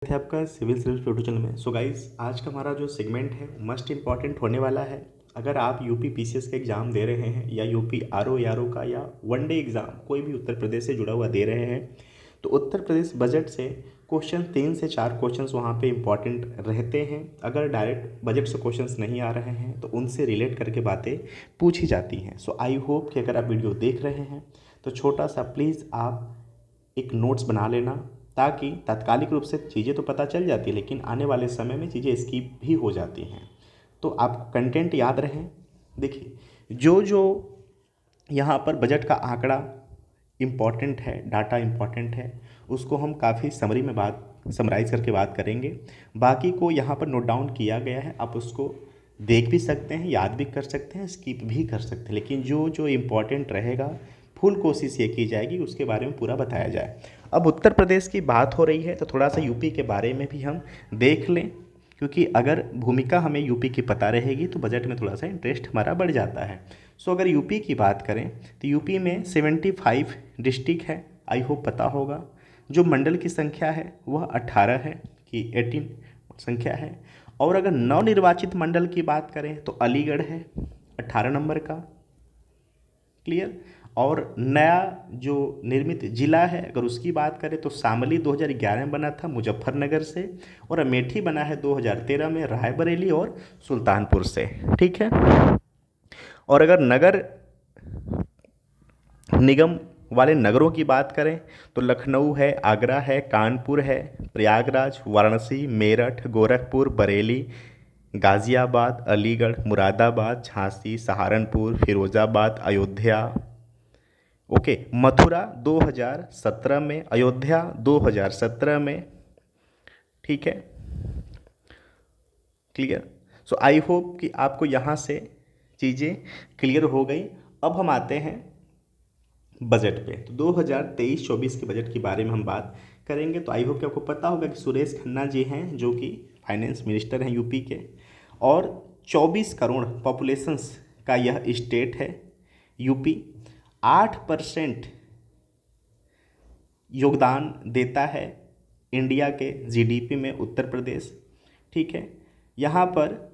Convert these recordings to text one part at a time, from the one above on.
स्वागत है आपका सिविल सर्विस यूट्यूब चैनल में। सो गाइस, आज का हमारा जो सेगमेंट है मस्ट इम्पॉर्टेंट होने वाला है। अगर आप यूपी पीसीएस का एग्ज़ाम दे रहे हैं या यूपी आरओ यारो का या वनडे एग्ज़ाम कोई भी उत्तर प्रदेश से जुड़ा हुआ दे रहे हैं, तो उत्तर प्रदेश बजट से क्वेश्चन 3 से 4 क्वेश्चंस वहाँ पे इम्पॉर्टेंट रहते हैं। अगर डायरेक्ट बजट से क्वेश्चंस नहीं आ रहे हैं तो उनसे रिलेट करके बातें पूछी जाती हैं। सो आई होप कि अगर आप वीडियो देख रहे हैं तो छोटा सा प्लीज़ आप एक नोट्स बना लेना, ताकि तात्कालिक रूप से चीज़ें तो पता चल जाती है लेकिन आने वाले समय में चीज़ें स्किप भी हो जाती हैं। तो आपको कंटेंट याद रहें। देखिए, जो जो यहाँ पर बजट का आंकड़ा इम्पॉर्टेंट है, डाटा इम्पॉर्टेंट है, उसको हम काफ़ी समरी में समराइज़ करके बात करेंगे। बाकी को यहाँ पर नोट डाउन किया गया है, आप उसको देख भी सकते हैं, याद भी कर सकते हैं, स्किप भी कर सकते हैं, लेकिन जो जो इम्पॉर्टेंट रहेगा फुल कोशिश ये की जाएगी उसके बारे में पूरा बताया जाए। अब उत्तर प्रदेश की बात हो रही है तो थोड़ा सा यूपी के बारे में भी हम देख लें, क्योंकि अगर भूमिका हमें यूपी की पता रहेगी तो बजट में थोड़ा सा इंटरेस्ट हमारा बढ़ जाता है। सो अगर यूपी की बात करें तो यूपी में 75 डिस्ट्रिक्ट है, आई होप पता होगा। जो मंडल की संख्या है वह 18 है कि 18 संख्या है। और अगर नवनिर्वाचित मंडल की बात करें तो अलीगढ़ है 18 नंबर का। क्लियर। और नया जो निर्मित जिला है अगर उसकी बात करें तो शामली 2011 में बना था मुजफ्फरनगर से, और अमेठी बना है 2013 में रायबरेली और सुल्तानपुर से। ठीक है। और अगर नगर निगम वाले नगरों की बात करें तो लखनऊ है, आगरा है, कानपुर है, प्रयागराज, वाराणसी, मेरठ, गोरखपुर, बरेली, गाज़ियाबाद, अलीगढ़, मुरादाबाद, झांसी, सहारनपुर, फिरोज़ाबाद, अयोध्या। ओके, मथुरा 2017 में, अयोध्या 2017 में। ठीक है, क्लियर। सो आई होप कि आपको यहाँ से चीज़ें क्लियर हो गई। अब हम आते हैं बजट पे। तो 2023-24 के बजट के बारे में हम बात करेंगे। तो आई होप कि आपको पता होगा कि सुरेश खन्ना जी हैं जो कि फाइनेंस मिनिस्टर हैं यूपी के, और 24 करोड़ पॉपुलेशंस का यह स्टेट है यूपी। 8% योगदान देता है इंडिया के जीडीपी में उत्तर प्रदेश। ठीक है। यहाँ पर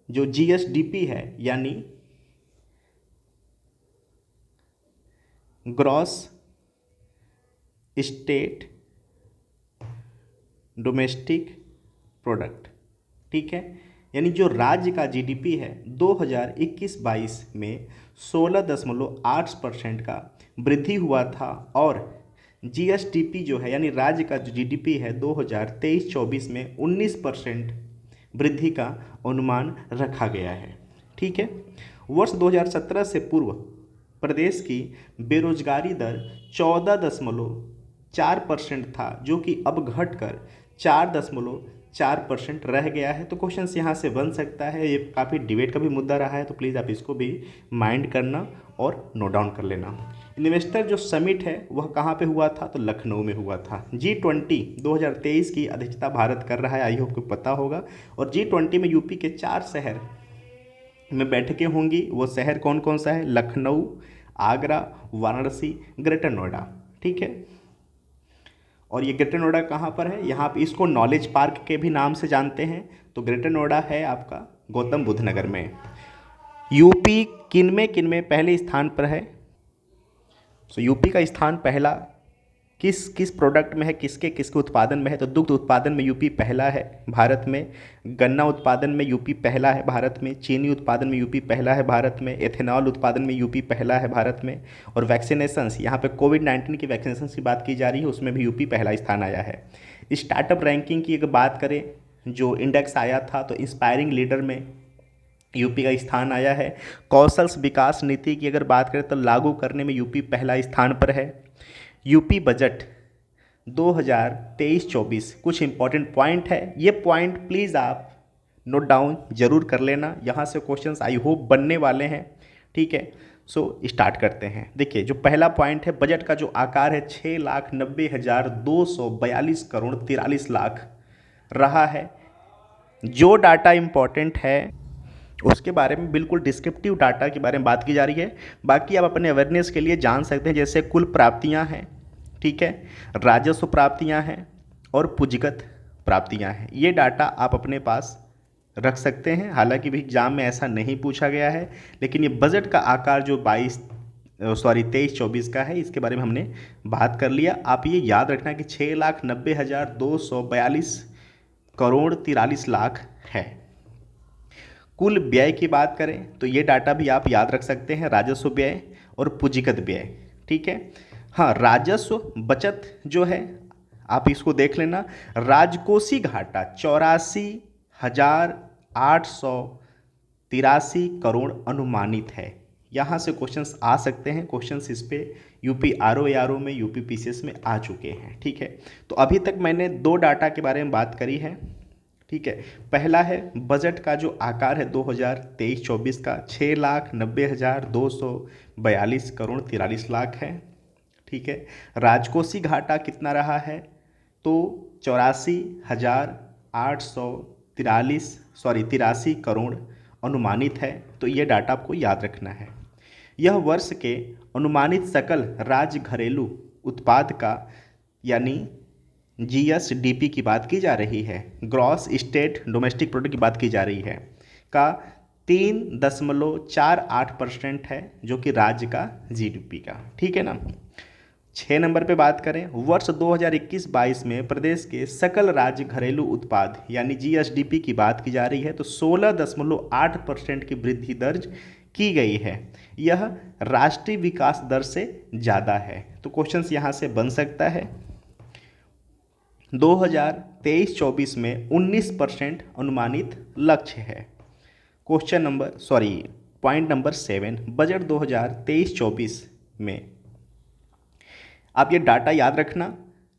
जो जीएसडीपी है यानी ग्रॉस स्टेट डोमेस्टिक प्रोडक्ट, ठीक है, यानी जो राज्य का जीडीपी है 2021-22 में 16.8% का वृद्धि हुआ था, और जीएसडीपी जो है यानी राज्य का जो जीडीपी है 2023-24 में 19% वृद्धि का अनुमान रखा गया है। ठीक है। वर्ष 2017 से पूर्व प्रदेश की बेरोजगारी दर 14.4% था, जो कि अब घटकर 4.4% रह गया है। तो क्वेश्चन यहाँ से बन सकता है, ये काफ़ी डिबेट का भी मुद्दा रहा है, तो प्लीज़ आप इसको भी माइंड करना और नोट डाउन कर लेना। इन्वेस्टर जो समिट है वह कहाँ पे हुआ था, तो लखनऊ में हुआ था। G20 2023 की अध्यक्षता भारत कर रहा है, आई होप को पता होगा। और G20 में यूपी के 4 शहर में बैठकें होंगी। वो शहर कौन कौन सा है? लखनऊ, आगरा, वाराणसी, ग्रेटर नोएडा। ठीक है। और ये ग्रेटर नोएडा कहाँ पर है? यहाँ पे इसको नॉलेज पार्क के भी नाम से जानते हैं। तो ग्रेटर नोएडा है आपका गौतम बुद्ध नगर में। यूपी किन में पहले स्थान पर है? सो यूपी का स्थान पहला किस प्रोडक्ट में है, किसके उत्पादन में है? तो दुग्ध उत्पादन में यूपी पहला है भारत में, गन्ना उत्पादन में यूपी पहला है भारत में, चीनी उत्पादन में यूपी पहला है भारत में, एथेनॉल उत्पादन में यूपी पहला है भारत में, और वैक्सीनेशंस, यहाँ पे कोविड-19 की वैक्सीनेशन की बात की जा रही है, उसमें भी यूपी पहला स्थान आया है। स्टार्टअप रैंकिंग की अगर बात करें, जो इंडेक्स आया था तो इंस्पायरिंग लीडर में यूपी का स्थान आया है। कौशल विकास नीति की अगर बात करें तो लागू करने में यूपी पहला स्थान पर है। यूपी बजट 2023-24 कुछ इंपॉर्टेंट पॉइंट है, ये पॉइंट प्लीज़ आप नोट डाउन जरूर कर लेना, यहाँ से क्वेश्चंस आई होप बनने वाले हैं। ठीक है। सो स्टार्ट करते हैं। देखिए, जो पहला पॉइंट है, बजट का जो आकार है 6,90,242 करोड़ 43 लाख रहा है। जो डाटा इम्पॉर्टेंट है उसके बारे में बिल्कुल डिस्क्रिप्टिव डाटा के बारे में बात की जा रही है। बाकी आप अपने अवेयरनेस के लिए जान सकते हैं, जैसे कुल प्राप्तियां हैं, ठीक है, राजस्व प्राप्तियां हैं और पूंजीगत प्राप्तियां हैं। ये डाटा आप अपने पास रख सकते हैं। हालांकि भी एग्जाम में ऐसा नहीं पूछा गया है, लेकिन ये बजट का आकार जो 23-24 का है, इसके बारे में हमने बात कर लिया। आप ये याद रखना कि 6,90,242 करोड़ 43 लाख है। कुल व्यय की बात करें तो ये डाटा भी आप याद रख सकते हैं, राजस्व व्यय और पूंजीगत व्यय। ठीक है, हाँ, राजस्व बचत जो है आप इसको देख लेना। राजकोषीय घाटा 84,883 करोड़ अनुमानित है। यहाँ से क्वेश्चंस आ सकते हैं। क्वेश्चंस इस पे यूपी आरओ में, यूपी पीसीएस में आ चुके हैं। ठीक है, तो अभी तक मैंने दो डाटा के बारे में बात करी है। ठीक है, पहला है बजट का जो आकार है 2023-24 का 6,90,242 करोड़ 43 लाख है। ठीक है, राजकोषीय घाटा कितना रहा है तो 83 करोड़ अनुमानित है। तो ये डाटा आपको याद रखना है। यह वर्ष के अनुमानित सकल राज्य घरेलू उत्पाद का यानी जीएसडीपी की बात की जा रही है, ग्रॉस स्टेट डोमेस्टिक प्रोडक्ट की बात की जा रही है, का 3.48% है, जो कि राज्य का जीडीपी का। ठीक है ना। 6 नंबर पे बात करें, वर्ष 2021-22 में प्रदेश के सकल राज्य घरेलू उत्पाद यानी जीएसडीपी की बात की जा रही है, तो 16.8% की वृद्धि दर्ज की गई है। यह राष्ट्रीय विकास दर से ज़्यादा है। तो क्वेश्चंस यहाँ से बन सकता है। 2023-24 में 19% अनुमानित लक्ष्य है। पॉइंट नंबर 7, बजट 2023-24 में आप ये डाटा याद रखना।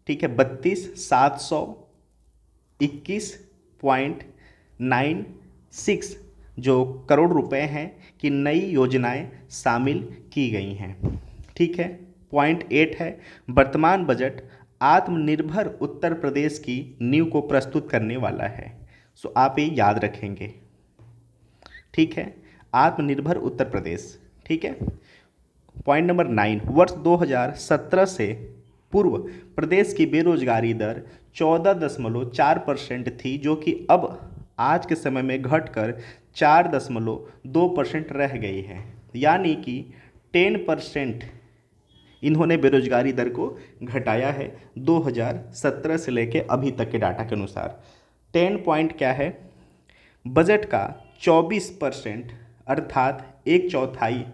ठीक है, 32,721.96 जो करोड़ रुपए हैं कि नई योजनाएं शामिल की गई हैं। ठीक है, पॉइंट 8 है, वर्तमान बजट आत्मनिर्भर उत्तर प्रदेश की नींव को प्रस्तुत करने वाला है। सो आप ये याद रखेंगे। ठीक है, आत्मनिर्भर उत्तर प्रदेश। ठीक है, पॉइंट नंबर 9, वर्ष 2017 से पूर्व प्रदेश की बेरोजगारी दर 14.4% थी, जो कि अब आज के समय में घटकर 4.2% रह गई है। यानी कि 10% इन्होंने बेरोजगारी दर को घटाया है 2017 से लेके अभी तक के डाटा के अनुसार। 10 पॉइंट क्या है, बजट का 24% अर्थात 1/4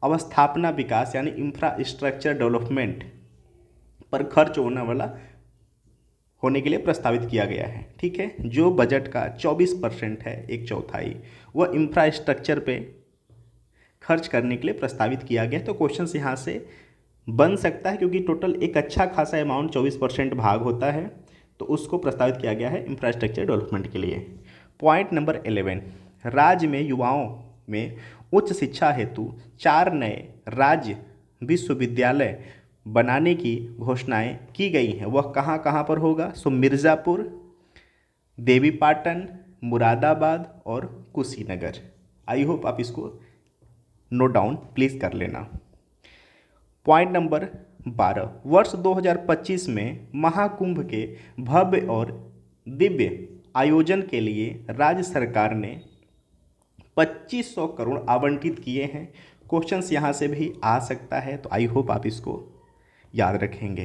अवस्थापना विकास यानी इंफ्रास्ट्रक्चर डेवलपमेंट पर खर्च होने के लिए प्रस्तावित किया गया है। ठीक है, जो बजट का 24% है, 1/4 वह इंफ्रास्ट्रक्चर पे खर्च करने के लिए प्रस्तावित किया गया। तो क्वेश्चन यहाँ से बन सकता है, क्योंकि टोटल एक अच्छा खासा अमाउंट 24% भाग होता है, तो उसको प्रस्तावित किया गया है इंफ्रास्ट्रक्चर डेवलपमेंट के लिए। पॉइंट नंबर 11, राज्य में युवाओं में उच्च शिक्षा हेतु 4 नए राज्य विश्वविद्यालय बनाने की घोषणाएं की गई हैं। वह कहाँ कहाँ पर होगा? सो मिर्ज़ापुर, देवीपाटन, मुरादाबाद और कुशीनगर। आई होप आप इसको नोट डाउन प्लीज़ कर लेना। पॉइंट नंबर 12, वर्ष 2025 में महाकुंभ के भव्य और दिव्य आयोजन के लिए राज्य सरकार ने 2500 करोड़ आवंटित किए हैं। क्वेश्चंस यहाँ से भी आ सकता है, तो आई होप आप इसको याद रखेंगे।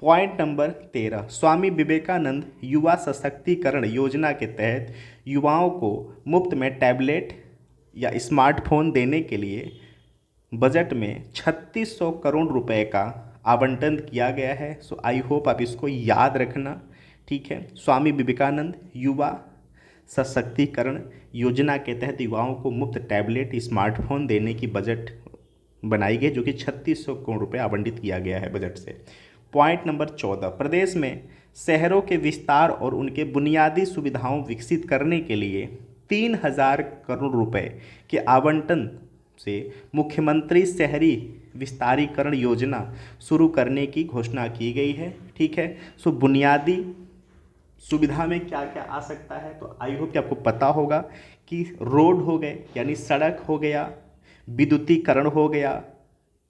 पॉइंट नंबर 13, स्वामी विवेकानंद युवा सशक्तिकरण योजना के तहत युवाओं को मुफ्त में टैबलेट या स्मार्टफोन देने के लिए बजट में 3600 करोड़ रुपए का आवंटन किया गया है। सो आई होप आप इसको याद रखना। ठीक है, स्वामी विवेकानंद युवा सशक्तिकरण योजना के तहत युवाओं को मुफ्त टैबलेट स्मार्टफोन देने की बजट बनाई गई, जो कि 3600 करोड़ रुपए आवंटित किया गया है बजट से। पॉइंट नंबर 14, प्रदेश में शहरों के विस्तार और उनके बुनियादी सुविधाओं विकसित करने के लिए 3000 करोड़ रुपए के आवंटन से मुख्यमंत्री शहरी विस्तारीकरण योजना शुरू करने की घोषणा की गई है। ठीक है, सो बुनियादी सुविधा में क्या क्या आ सकता है, तो आई होप कि आपको पता होगा कि रोड हो गए यानी सड़क हो गया, विद्युतीकरण हो गया,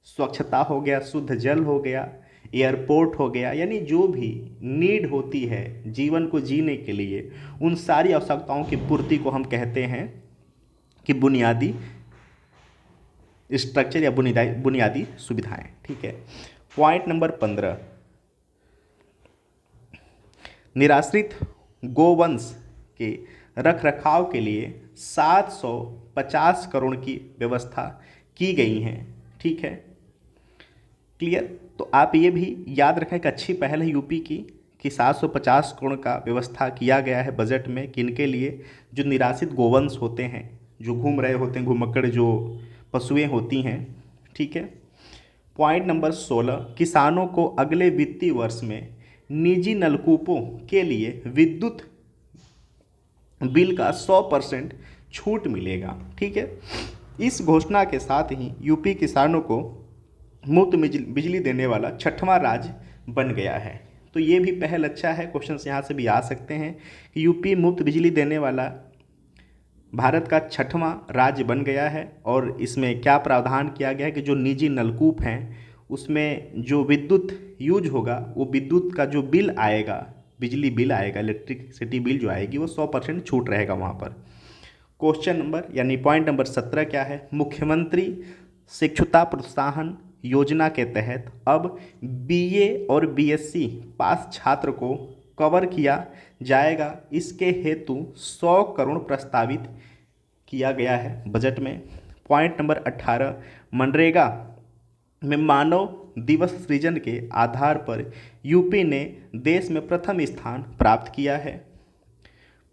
स्वच्छता हो गया, शुद्ध जल हो गया, एयरपोर्ट हो गया, यानी जो भी नीड होती है जीवन को जीने के लिए, उन सारी आवश्यकताओं की पूर्ति को हम कहते हैं कि बुनियादी स्ट्रक्चर या बुनियादी सुविधाएं। ठीक है। पॉइंट नंबर 15, निराश्रित गोवंश के रख रखाव के लिए 750 करोड़ की व्यवस्था की गई है। ठीक है, क्लियर। तो आप ये भी याद रखें कि अच्छी पहल है यूपी की कि 750 करोड़ का व्यवस्था किया गया है बजट में, किनके लिए, जो निराश्रित गोवंश होते हैं, जो घूम रहे होते हैं, घुमक्कड़ जो पशुएं होती हैं। ठीक है। पॉइंट नंबर 16, किसानों को अगले वित्तीय वर्ष में निजी नलकूपों के लिए विद्युत बिल का 100% छूट मिलेगा। ठीक है। इस घोषणा के साथ ही यूपी किसानों को मुफ्त बिजली देने वाला 6वां राज्य बन गया है। तो ये भी पहल अच्छा है, क्वेश्चन यहाँ से भी आ सकते हैं कि यूपी मुफ्त बिजली देने वाला भारत का 6वां राज्य बन गया है। और इसमें क्या प्रावधान किया गया है कि जो निजी नलकूप हैं उसमें जो विद्युत यूज होगा, वो विद्युत का जो बिल आएगा, बिजली बिल आएगा, इलेक्ट्रिसिटी बिल जो आएगी, वो 100% छूट रहेगा वहाँ पर। क्वेश्चन नंबर यानी पॉइंट नंबर 17 क्या है, मुख्यमंत्री शिक्षुता प्रोत्साहन योजना के तहत अब बीए और बीएससी पास छात्र को कवर किया जाएगा। इसके हेतु 100 करोड़ प्रस्तावित किया गया है बजट में। पॉइंट नंबर 18, मनरेगा में मानव दिवस सृजन के आधार पर यूपी ने देश में प्रथम स्थान प्राप्त किया है।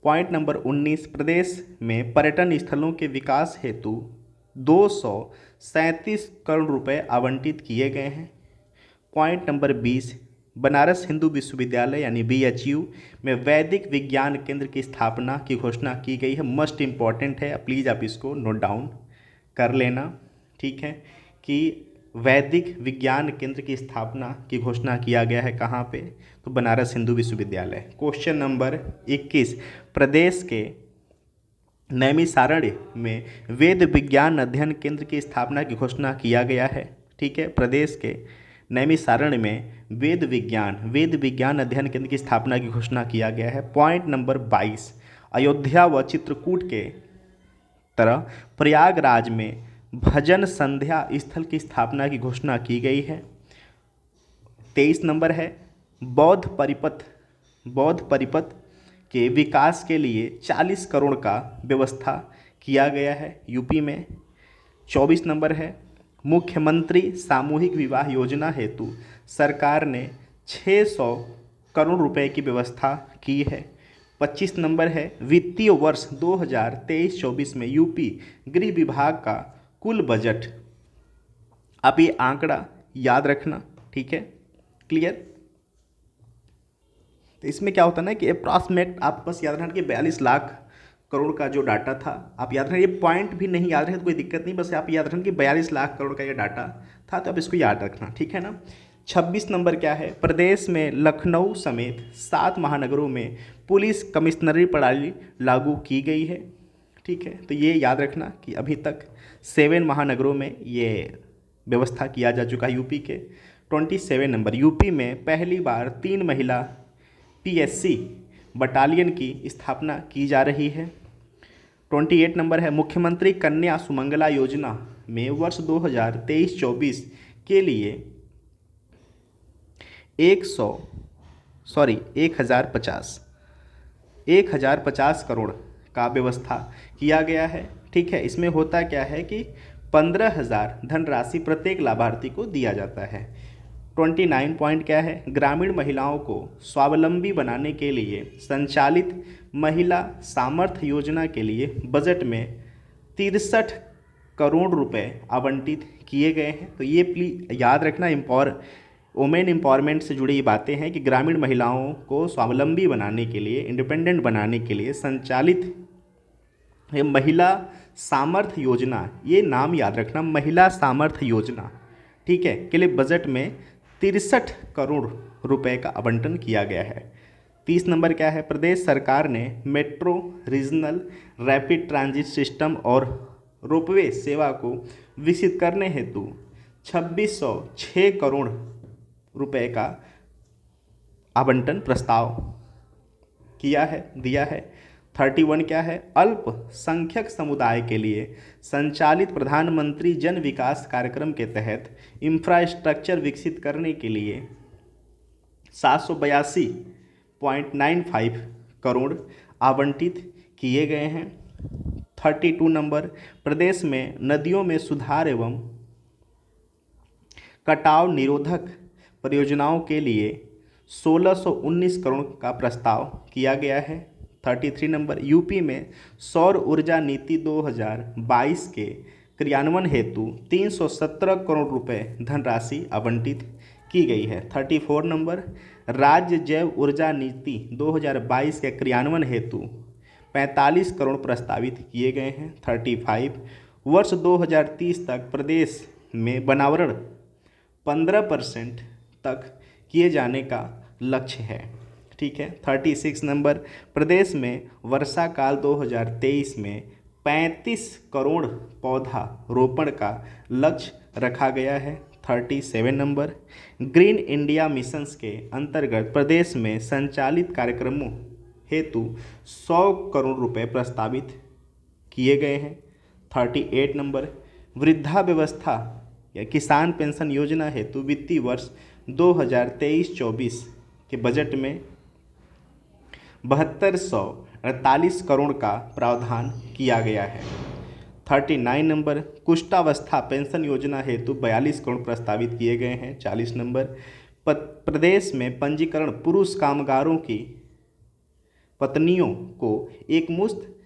पॉइंट नंबर 19, प्रदेश में पर्यटन स्थलों के विकास हेतु 237 करोड़ रुपए आवंटित किए गए हैं। पॉइंट नंबर 20, बनारस हिंदू विश्वविद्यालय यानी बीएचयू में वैदिक विज्ञान केंद्र की स्थापना की घोषणा की गई है। मस्ट इम्पॉर्टेंट है, प्लीज़ आप इसको नोट डाउन कर लेना। ठीक है, कि वैदिक विज्ञान केंद्र की स्थापना की घोषणा किया गया है कहाँ पे, तो बनारस हिंदू विश्वविद्यालय। क्वेश्चन नंबर 21, प्रदेश के नैमिषारण्य में वेद विज्ञान अध्ययन केंद्र की स्थापना की घोषणा किया गया है। ठीक है, प्रदेश के नैमिषारण्य में वेद विज्ञान अध्ययन केंद्र की स्थापना की घोषणा किया गया है। पॉइंट नंबर 22, अयोध्या व चित्रकूट के तरह प्रयागराज में भजन संध्या स्थल की स्थापना की घोषणा की गई है। 23 नंबर है, बौद्ध परिपथ के विकास के लिए 40 करोड़ का व्यवस्था किया गया है यूपी में। 24 नंबर है, मुख्यमंत्री सामूहिक विवाह योजना हेतु सरकार ने 600 करोड़ रुपए की व्यवस्था की है। 25 नंबर है, वित्तीय वर्ष 2023-24 में यूपी गृह विभाग का कुल बजट, आप ये आंकड़ा याद रखना। ठीक है, क्लियर। तो इसमें क्या होता है ना कि अप्रॉक्सीमेट आप बस याद रखना कि 42 लाख करोड़ का जो डाटा था, आप याद रखना, ये पॉइंट भी नहीं याद रहे तो कोई दिक्कत नहीं, बस आप याद रखना कि 42 लाख करोड़ का ये डाटा था, तो आप इसको याद रखना। ठीक है ना। 26 नंबर क्या है, प्रदेश में लखनऊ समेत 7 महानगरों में पुलिस कमिश्नरी प्रणाली लागू की गई है। ठीक है, तो ये याद रखना कि अभी तक 7 महानगरों में ये व्यवस्था किया जा चुका है यूपी के। 27 नंबर, यूपी में पहली बार 3 महिला पीएससी बटालियन की स्थापना की जा रही है। 28 नंबर है, मुख्यमंत्री कन्या सुमंगला योजना में वर्ष 2023-24 के लिए 1050 करोड़ का व्यवस्था किया गया है। ठीक है, इसमें होता क्या है कि 15,000 धनराशि प्रत्येक लाभार्थी को दिया जाता है। 29 पॉइंट क्या है, ग्रामीण महिलाओं को स्वावलंबी बनाने के लिए संचालित महिला सामर्थ्य योजना के लिए बजट में 63 करोड़ रुपए आवंटित किए गए हैं। तो ये प्लीज याद रखना, वुमेन एम्पावरमेंट से जुड़ी ये बातें हैं कि ग्रामीण महिलाओं को स्वावलंबी बनाने के लिए, इंडिपेंडेंट बनाने के लिए संचालित ये महिला सामर्थ्य योजना, ये नाम याद रखना, महिला सामर्थ्य योजना, ठीक है, के लिए बजट में 63 करोड़ रुपए का आवंटन किया गया है। 30 नंबर क्या है, प्रदेश सरकार ने metro, regional rapid transit system और रोपवे सेवा को विकसित करने हेतु 2606 करोड़ रुपए का आवंटन प्रस्ताव दिया है। 31 क्या है, अल्पसंख्यक समुदाय के लिए संचालित प्रधानमंत्री जन विकास कार्यक्रम के तहत इंफ्रास्ट्रक्चर विकसित करने के लिए 782.95 करोड़ आवंटित किए गए हैं। 32 नंबर, प्रदेश में नदियों में सुधार एवं कटाव निरोधक परियोजनाओं के लिए 1619 करोड़ का प्रस्ताव किया गया है। 33 नंबर, यूपी में सौर ऊर्जा नीति 2022 के क्रियान्वयन हेतु 317 करोड़ रुपए धनराशि आवंटित की गई है। 34 नंबर, राज्य जैव ऊर्जा नीति 2022 के क्रियान्वयन हेतु 45 करोड़ प्रस्तावित किए गए हैं। 35, वर्ष 2030 तक प्रदेश में वनावरण 15% तक किए जाने का लक्ष्य है। ठीक है। 36 नंबर, प्रदेश में वर्षा काल 2023 में 35 करोड़ पौधा रोपण का लक्ष्य रखा गया है। 37 नंबर, ग्रीन इंडिया मिशंस के अंतर्गत प्रदेश में संचालित कार्यक्रमों हेतु 100 करोड़ रुपए प्रस्तावित किए गए हैं। 38 नंबर, वृद्धावस्था या किसान पेंशन योजना हेतु वित्तीय वर्ष 2023-24 के बजट में 7248 करोड़ का प्रावधान किया गया है। 39 नंबर, कुष्ठावस्था पेंशन योजना हेतु 42 करोड़ प्रस्तावित किए गए हैं। 40 नंबर, प्रदेश में पंजीकरण पुरुष कामगारों की पत्नियों को एक मुश्त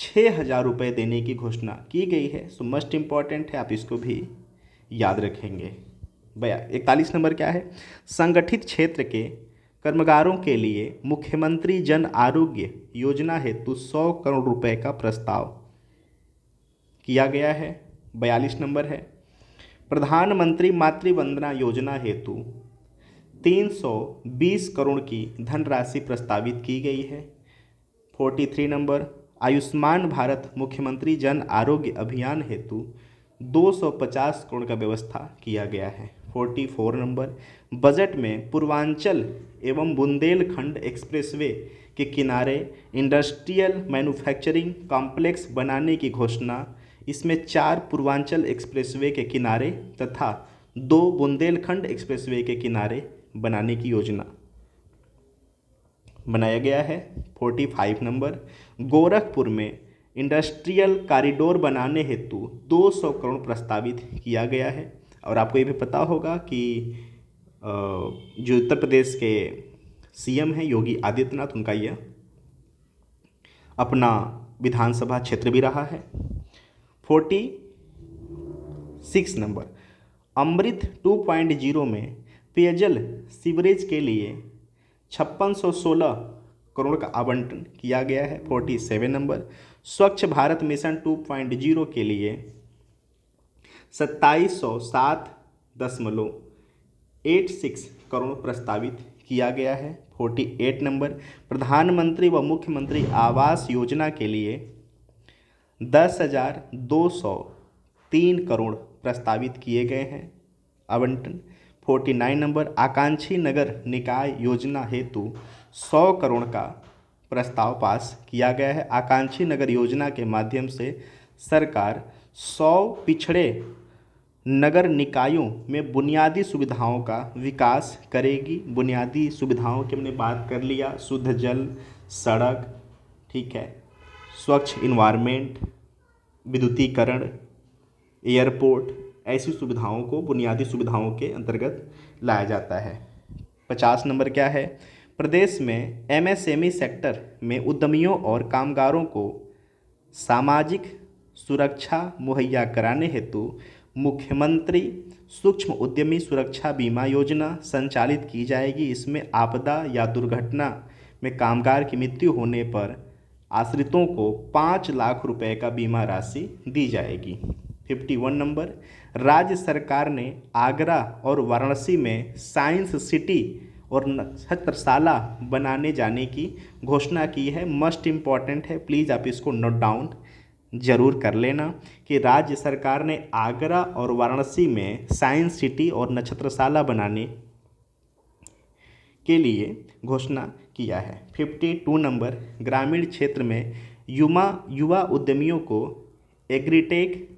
6,000 रुपये देने की घोषणा की गई है। सो मस्ट इम्पॉर्टेंट है, आप इसको भी याद रखेंगे। 41 नंबर क्या है, संगठित क्षेत्र के कर्मकारों के लिए मुख्यमंत्री जन आरोग्य योजना हेतु 100 करोड़ रुपए का प्रस्ताव किया गया है। 42 नंबर है, प्रधानमंत्री मातृ वंदना योजना हेतु 320 करोड़ की धनराशि प्रस्तावित की गई है। 43 नंबर, आयुष्मान भारत मुख्यमंत्री जन आरोग्य अभियान हेतु 250 करोड़ का व्यवस्था किया गया है। 44 नंबर, बजट में पूर्वांचल एवं बुंदेलखंड एक्सप्रेसवे के किनारे इंडस्ट्रियल मैन्युफैक्चरिंग कॉम्प्लेक्स बनाने की घोषणा। इसमें 4 पूर्वांचल एक्सप्रेसवे के किनारे तथा 2 बुंदेलखंड एक्सप्रेसवे के किनारे बनाने की योजना बनाया गया है। 45 नंबर, गोरखपुर में इंडस्ट्रियल कॉरिडोर बनाने हेतु 200 करोड़ प्रस्तावित किया गया है। और आपको ये भी पता होगा कि जो उत्तर प्रदेश के सीएम हैं योगी आदित्यनाथ, उनका यह अपना विधानसभा क्षेत्र भी रहा है। 46 नंबर, अमृत 2.0 में पेयजल सीवरेज के लिए 5616 करोड़ का आवंटन किया गया है। 47 नंबर, स्वच्छ भारत मिशन 2.0 के लिए 2707.86 करोड़ प्रस्तावित किया गया है। 48 नंबर, प्रधानमंत्री व मुख्यमंत्री आवास योजना के लिए 10,203 करोड़ प्रस्तावित किए गए हैं आवंटन। 49 नंबर, आकांक्षी नगर निकाय योजना हेतु 100 करोड़ का प्रस्ताव पास किया गया है। आकांक्षी नगर योजना के माध्यम से सरकार 100 पिछड़े नगर निकायों में बुनियादी सुविधाओं का विकास करेगी। बुनियादी सुविधाओं की हमने बात कर लिया, शुद्ध जल, सड़क, ठीक है, स्वच्छ इन्वायरमेंट, विद्युतीकरण, एयरपोर्ट, ऐसी सुविधाओं को बुनियादी सुविधाओं के अंतर्गत लाया जाता है। 50 नंबर क्या है, प्रदेश में एमएसएमई सेक्टर में उद्यमियों और कामगारों को सामाजिक सुरक्षा मुहैया कराने हेतु मुख्यमंत्री सूक्ष्म उद्यमी सुरक्षा बीमा योजना संचालित की जाएगी। इसमें आपदा या दुर्घटना में कामगार की मृत्यु होने पर आश्रितों को 5 लाख रुपए का बीमा राशि दी जाएगी। 51 नंबर, राज्य सरकार ने आगरा और वाराणसी में साइंस सिटी और नक्षत्रशाला बनाने जाने की घोषणा की है। मस्ट इम्पॉर्टेंट है, प्लीज़ आप इसको नोट डाउन जरूर कर लेना कि राज्य सरकार ने आगरा और वाराणसी में साइंस सिटी और नक्षत्रशाला बनाने के लिए घोषणा किया है। 52 नंबर, ग्रामीण क्षेत्र में युवा उद्यमियों को एग्रीटेक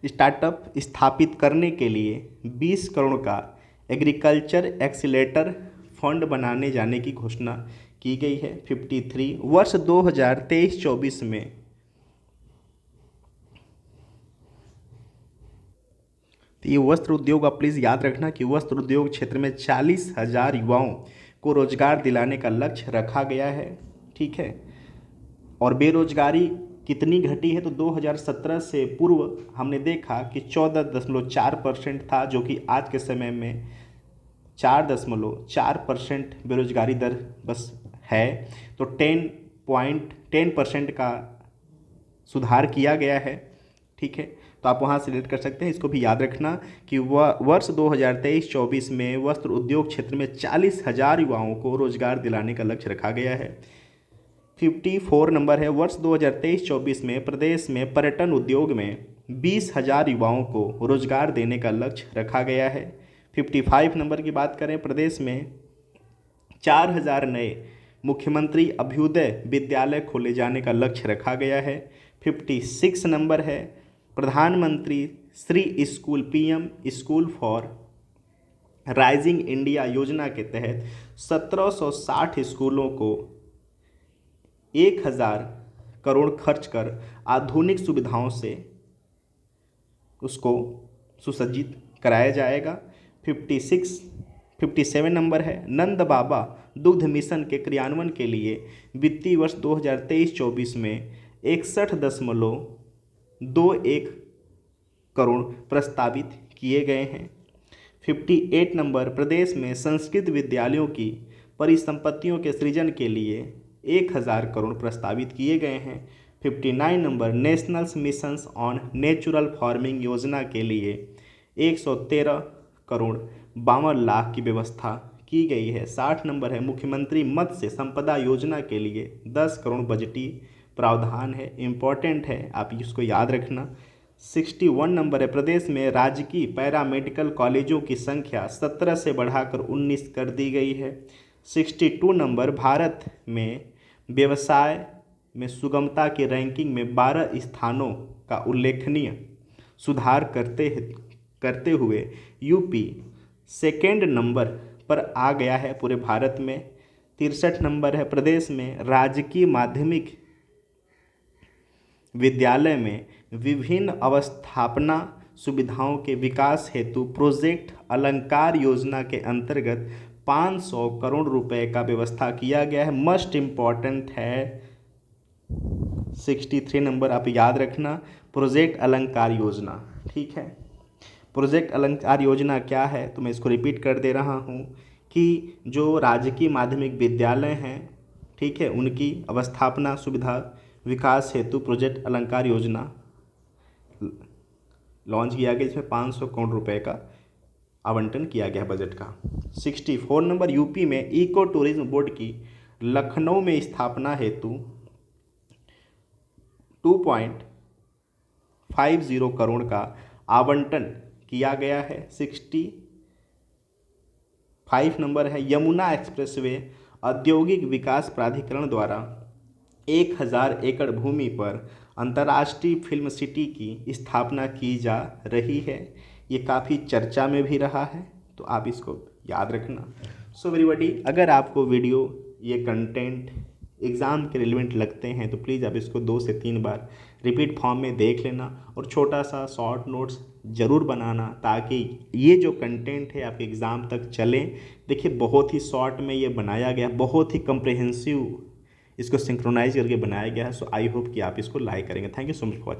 स्टार्टअप स्थापित करने के लिए 20 करोड़ का एग्रीकल्चर एक्सीलेटर फंड बनाने जाने की घोषणा की गई है। 53, वर्ष 2023-24 में तो ये वस्त्र उद्योग, आप प्लीज़ याद रखना कि वस्त्र उद्योग क्षेत्र में 40,000 युवाओं को रोजगार दिलाने का लक्ष्य रखा गया है। ठीक है, और बेरोजगारी कितनी घटी है तो 2017 से पूर्व हमने देखा कि 14.4% था, जो कि आज के समय में 4.4% बेरोजगारी दर बस है। तो 10% का सुधार किया गया है। ठीक है, तो आप वहाँ सिलेक्ट कर सकते हैं। इसको भी याद रखना कि वर्ष 2023-24 में वस्त्र उद्योग क्षेत्र में 40,000 युवाओं को रोजगार दिलाने का लक्ष्य रखा गया है। 54 नंबर है, वर्ष 2023-24 में प्रदेश में पर्यटन उद्योग में 20,000 युवाओं को रोजगार देने का लक्ष्य रखा गया है। 55 नंबर की बात करें, प्रदेश में 4,000 नए मुख्यमंत्री अभ्युदय विद्यालय खोले जाने का लक्ष्य रखा गया है। 56 नंबर है, प्रधानमंत्री Shri school PM school for rising India योजना के तहत 1760 स्कूलों को 1,000 करोड़ खर्च कर आधुनिक सुविधाओं से उसको सुसज्जित कराया जाएगा। 57 नंबर है, नंद बाबा दुग्ध मिशन के क्रियान्वयन के लिए वित्तीय वर्ष 2023-24 में 61.21 करोड़ प्रस्तावित किए गए हैं। 58 नंबर, प्रदेश में संस्कृत विद्यालयों की परिसंपत्तियों के सृजन के लिए 1,000 करोड़ प्रस्तावित किए गए हैं। 59 number, national missions on natural farming योजना के लिए 113 करोड़ 52 लाख की व्यवस्था की गई है। 60 नंबर है, मुख्यमंत्री मत्स्य संपदा योजना के लिए 10 करोड़ बजटीय प्रावधान है। इम्पॉर्टेंट है, आप इसको याद रखना। 61 नंबर है, प्रदेश में राजकीय पैरामेडिकल कॉलेजों की संख्या 17 से बढ़ाकर 19 कर दी गई है। 62 नंबर, भारत में व्यवसाय में सुगमता की रैंकिंग में 12 स्थानों का उल्लेखनीय सुधार करते हुए यूपी सेकेंड नंबर पर आ गया है पूरे भारत में। 63 नंबर है, प्रदेश में राजकीय माध्यमिक विद्यालय में विभिन्न अवस्थापना सुविधाओं के विकास हेतु प्रोजेक्ट अलंकार योजना के अंतर्गत 500 करोड़ रुपए का व्यवस्था किया गया है। मस्ट इम्पॉर्टेंट है 63 नंबर, आप याद रखना, प्रोजेक्ट अलंकार योजना। ठीक है, प्रोजेक्ट अलंकार योजना क्या है तो मैं इसको रिपीट कर दे रहा हूँ कि जो राजकीय माध्यमिक विद्यालय हैं, ठीक है, उनकी अवस्थापना सुविधा विकास हेतु प्रोजेक्ट अलंकार योजना लॉन्च किया गया, जिसमें 500 करोड़ रुपए का आवंटन किया गया बजट का। 64 नंबर, यूपी में इको टूरिज्म बोर्ड की लखनऊ में स्थापना हेतु 2.50 करोड़ का आवंटन किया गया है। 65 नंबर है, यमुना एक्सप्रेसवे औद्योगिक विकास प्राधिकरण द्वारा 1,000 एकड़ भूमि पर अंतर्राष्ट्रीय फिल्म सिटी की स्थापना की जा रही है। ये काफ़ी चर्चा में भी रहा है, तो आप इसको याद रखना। सो एवरीबॉडी, अगर आपको वीडियो ये कंटेंट एग्ज़ाम के रिलेवेंट लगते हैं तो प्लीज़ आप इसको 2 से 3 बार रिपीट फॉर्म में देख लेना और छोटा सा शॉर्ट नोट्स ज़रूर बनाना, ताकि ये जो कंटेंट है आपके एग्ज़ाम तक चले। देखिए, बहुत ही शॉर्ट में ये बनाया गया, बहुत ही कम्प्रिहेंसिव इसको सिंक्रोनाइज करके बनाया गया है। सो आई होप कि आप इसको लाइक करेंगे। Thank you so much for watching.